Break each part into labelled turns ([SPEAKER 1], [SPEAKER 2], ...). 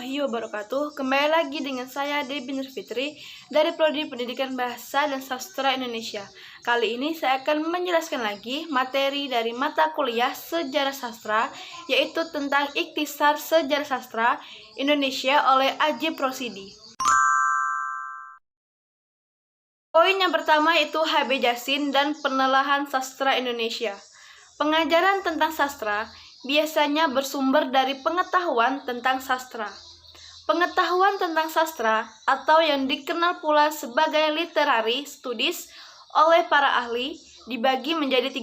[SPEAKER 1] warahmatullahi wabarakatuh. Kembali lagi dengan saya Debbie Nur Fitri dari Prodi Pendidikan Bahasa dan Sastra Indonesia. Kali ini saya akan menjelaskan lagi materi dari mata kuliah Sejarah Sastra, yaitu tentang Ikhtisar Sejarah Sastra Indonesia oleh Ajip Rosidi. Poin yang pertama itu H.B. Jassin dan penelahan sastra Indonesia. Pengajaran tentang sastra biasanya bersumber dari pengetahuan tentang sastra. Pengetahuan tentang sastra atau yang dikenal pula sebagai literary studies oleh para ahli dibagi menjadi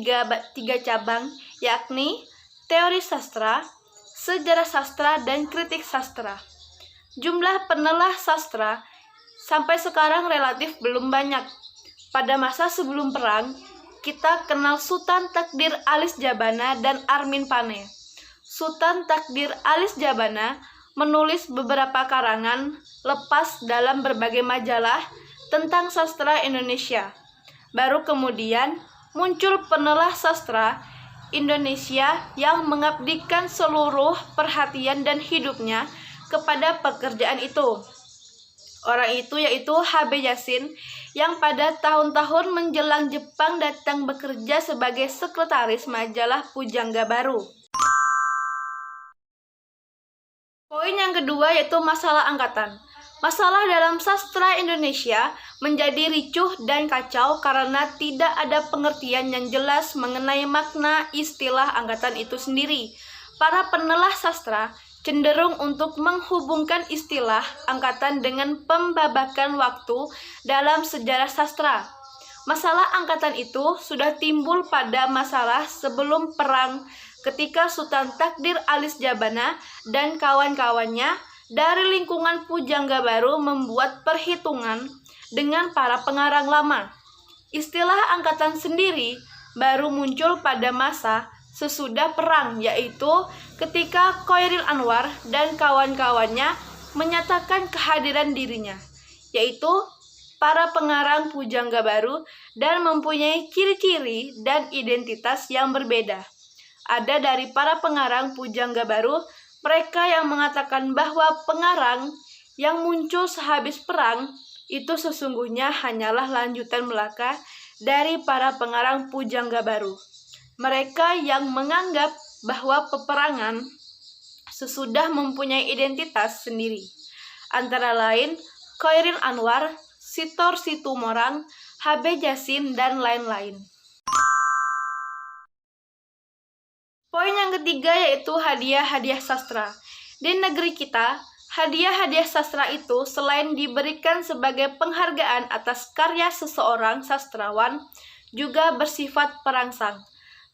[SPEAKER 1] tiga cabang, yakni teori sastra, sejarah sastra, dan kritik sastra. Jumlah penelah sastra sampai sekarang relatif belum banyak. Pada masa sebelum perang, kita kenal Sultan Takdir Alis Jabana dan Armin Pane. Sultan Takdir Alis Jabana menulis beberapa karangan lepas dalam berbagai majalah tentang sastra Indonesia. Baru kemudian muncul penelah sastra Indonesia yang mengabdikan seluruh perhatian dan hidupnya kepada pekerjaan itu. Orang itu yaitu H.B. Jassin yang pada tahun-tahun menjelang Jepang datang bekerja sebagai sekretaris majalah Pujangga Baru. Poin yang kedua yaitu masalah angkatan. Masalah dalam sastra Indonesia menjadi ricuh dan kacau karena tidak ada pengertian yang jelas mengenai makna istilah angkatan itu sendiri. Para penelah sastra cenderung untuk menghubungkan istilah angkatan dengan pembabakan waktu dalam sejarah sastra. Masalah angkatan itu sudah timbul pada masalah sebelum perang ketika Sultan Takdir Alis Jabana dan kawan-kawannya dari lingkungan Pujangga Baru membuat perhitungan dengan para pengarang lama. Istilah angkatan sendiri baru muncul pada masa sesudah perang, yaitu ketika Khairil Anwar dan kawan-kawannya menyatakan kehadiran dirinya, yaitu para pengarang Pujangga Baru dan mempunyai ciri-ciri dan identitas yang berbeda. Ada dari para pengarang Pujangga Baru, mereka yang mengatakan bahwa pengarang yang muncul sehabis perang itu sesungguhnya hanyalah lanjutan belaka dari para pengarang Pujangga Baru. Mereka yang menganggap bahwa peperangan sesudah mempunyai identitas sendiri, antara lain Khairil Anwar, Sitor Situmorang, H.B. Jassin, dan lain-lain. Poin yang ketiga yaitu hadiah-hadiah sastra. Di negeri kita, hadiah-hadiah sastra itu selain diberikan sebagai penghargaan atas karya seseorang sastrawan, juga bersifat perangsang,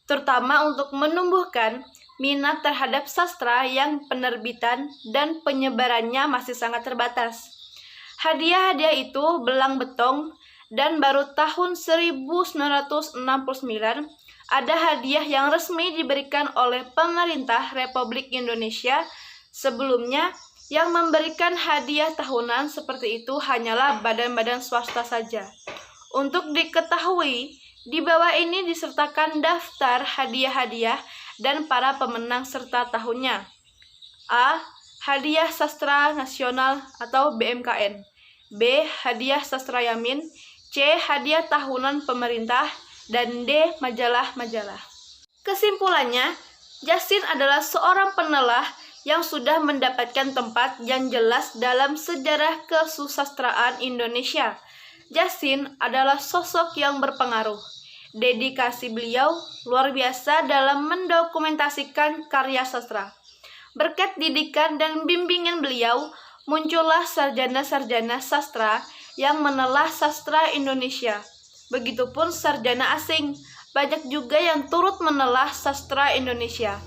[SPEAKER 1] terutama untuk menumbuhkan minat terhadap sastra yang penerbitan dan penyebarannya masih sangat terbatas. Hadiah-hadiah itu belang betong, dan baru tahun 1969 ada hadiah yang resmi diberikan oleh pemerintah Republik Indonesia. Sebelumnya, yang memberikan hadiah tahunan seperti itu hanyalah badan-badan swasta saja. Untuk diketahui, di bawah ini disertakan daftar hadiah-hadiah dan para pemenang serta tahunnya. A. Hadiah Sastra Nasional atau BMKN. B. Hadiah Sastra Yamin. C. Hadiah Tahunan Pemerintah. Dan D. Majalah-majalah. Kesimpulannya, Jassin adalah seorang penelah yang sudah mendapatkan tempat yang jelas dalam sejarah kesusastraan Indonesia. Jassin adalah sosok yang berpengaruh. Dedikasi beliau luar biasa dalam mendokumentasikan karya sastra. Berkat didikan dan bimbingan beliau, muncullah sarjana-sarjana sastra yang menelah sastra Indonesia. Begitupun sarjana asing, banyak juga yang turut menelah sastra Indonesia.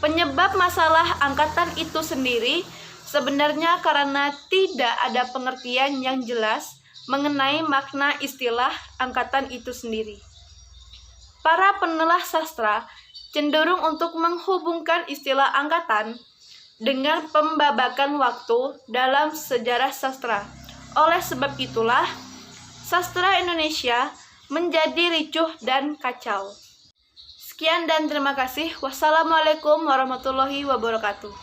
[SPEAKER 1] Penyebab masalah angkatan itu sendiri sebenarnya karena tidak ada pengertian yang jelas mengenai makna istilah angkatan itu sendiri. Para penelah sastra cenderung untuk menghubungkan istilah angkatan dengan pembabakan waktu dalam sejarah sastra. Oleh sebab itulah, sastra Indonesia menjadi ricuh dan kacau. Sekian dan terima kasih. Wassalamualaikum warahmatullahi wabarakatuh.